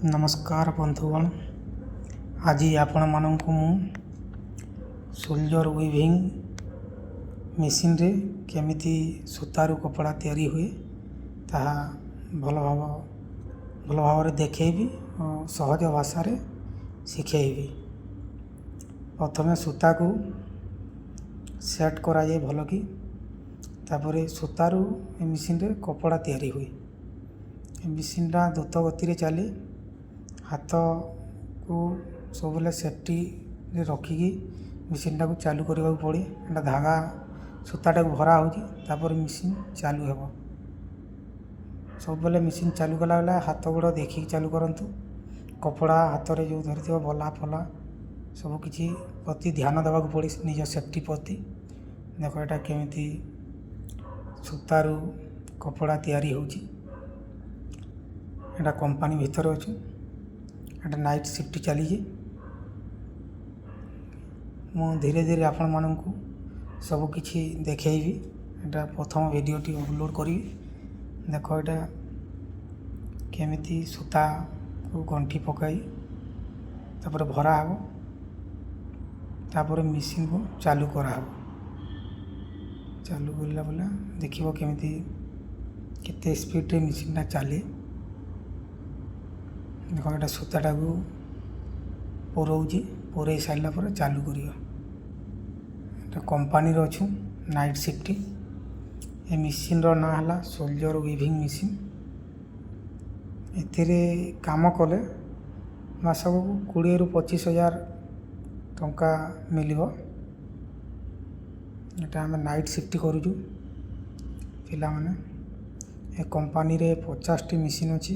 नमस्कार बंधुगण। आज आपण मानक मु सोल्जर वीविंग मेसीन रे केमिति सूतारू कपड़ा तैयारी हुए ताहा भल भाव देखैबी और सहज भाषा रे शिखेबी। प्रथमे सूता को सेट करा जाए भल कि तापर सूतारू मेसीन रे कपड़ा तैयारी हुए। मेसीन टा द्रुत गति रे चले हाथ को सब सेफ्टी रे रखिकी मेसीन टाक चालू करने को पड़े। एटा धागा सूताटा भरा हो मेसीन चालू हेब। सब बेले मेसीन चालू कला बेला हाथ गोड़ देखिक चालू करंतु। कपड़ा हाथ रे जो धरी बला फला सब किसी प्रति ध्यान देवा पड़े निज सेफ्टी प्रति। देख एटा केमिति सूतारू कपड़ा तैयारी होची। एटा कंपनी भीतर अच्छे। एटा नाइट शिफ्ट चली मु धीरे धीरे आपण मानू सबकि देखी। एटा प्रथम वीडियोटी अपलोड करी। देख एटा केमिति सूता को गंठी पकाई तापर भरा हो तापर मेसीन को चालू करा हो। चालू करला बेला देखिबो केमिति केते स्पीड रे मेसीन टा चले। देख एटा सूताटा को पुरौची पुरई सारा पर चालू कर कंपनी अच्छु नाइट शिफ्ट। ए मेसीन रो ना हला सोल्जर वीविंग मेसीन। एथिरे काम कले मासक 20 ରୁ 25,000 टंका मिलिबो। एटा हम नाइट शिफ्ट करूछु पिला माने। ए कंपनी रे 50 टी मेसीन अछि।